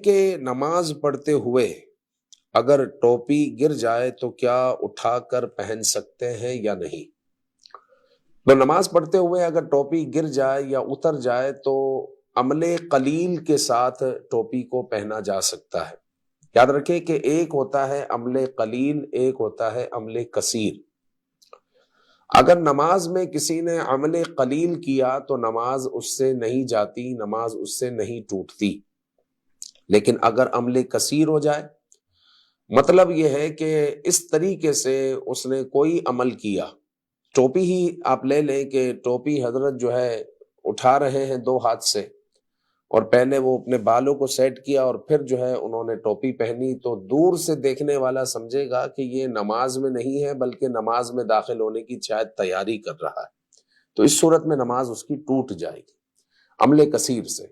کہ نماز پڑھتے ہوئے اگر ٹوپی گر جائے تو کیا اٹھا کر پہن سکتے ہیں یا نہیں؟ تو نماز پڑھتے ہوئے اگر ٹوپی گر جائے یا اتر جائے تو عمل قلیل کے ساتھ ٹوپی کو پہنا جا سکتا ہے۔ یاد رکھیں کہ ایک ہوتا ہے عمل قلیل، ایک ہوتا ہے عمل کثیر۔ اگر نماز میں کسی نے عمل قلیل کیا تو نماز اس سے نہیں جاتی، نماز اس سے نہیں ٹوٹتی۔ لیکن اگر عمل کثیر ہو جائے، مطلب یہ ہے کہ اس طریقے سے اس نے کوئی عمل کیا، ٹوپی ہی آپ لے لیں کہ ٹوپی حضرت جو ہے اٹھا رہے ہیں دو ہاتھ سے، اور پہلے وہ اپنے بالوں کو سیٹ کیا اور پھر جو ہے انہوں نے ٹوپی پہنی، تو دور سے دیکھنے والا سمجھے گا کہ یہ نماز میں نہیں ہے بلکہ نماز میں داخل ہونے کی شاید تیاری کر رہا ہے، تو اس صورت میں نماز اس کی ٹوٹ جائے گی عمل کثیر سے۔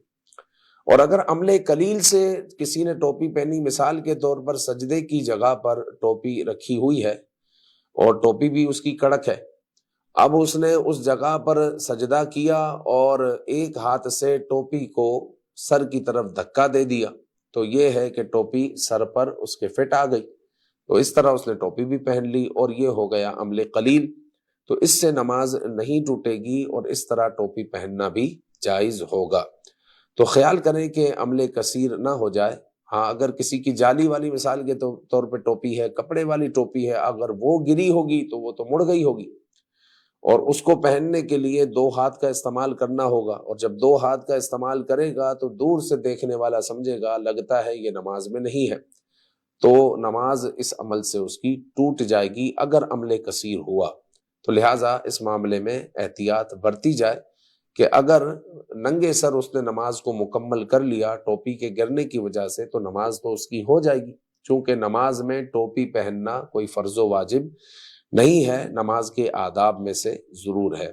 اور اگر عمل قلیل سے کسی نے ٹوپی پہنی، مثال کے طور پر سجدے کی جگہ پر ٹوپی رکھی ہوئی ہے اور ٹوپی بھی اس کی کڑک ہے، اب اس نے اس جگہ پر سجدہ کیا اور ایک ہاتھ سے ٹوپی کو سر کی طرف دھکا دے دیا، تو یہ ہے کہ ٹوپی سر پر اس کے فٹ آ گئی، تو اس طرح اس نے ٹوپی بھی پہن لی اور یہ ہو گیا عمل قلیل، تو اس سے نماز نہیں ٹوٹے گی اور اس طرح ٹوپی پہننا بھی جائز ہوگا۔ تو خیال کریں کہ عمل کثیر نہ ہو جائے۔ ہاں، اگر کسی کی جالی والی مثال کے طور پہ ٹوپی ہے، کپڑے والی ٹوپی ہے، اگر وہ گری ہوگی تو وہ تو مڑ گئی ہوگی، اور اس کو پہننے کے لیے دو ہاتھ کا استعمال کرنا ہوگا، اور جب دو ہاتھ کا استعمال کرے گا تو دور سے دیکھنے والا سمجھے گا لگتا ہے یہ نماز میں نہیں ہے، تو نماز اس عمل سے اس کی ٹوٹ جائے گی اگر عمل کثیر ہوا۔ تو لہٰذا اس معاملے میں احتیاط برتی جائے کہ اگر ننگے سر اس نے نماز کو مکمل کر لیا ٹوپی کے گرنے کی وجہ سے، تو نماز تو اس کی ہو جائے گی، چونکہ نماز میں ٹوپی پہننا کوئی فرض و واجب نہیں ہے، نماز کے آداب میں سے ضرور ہے۔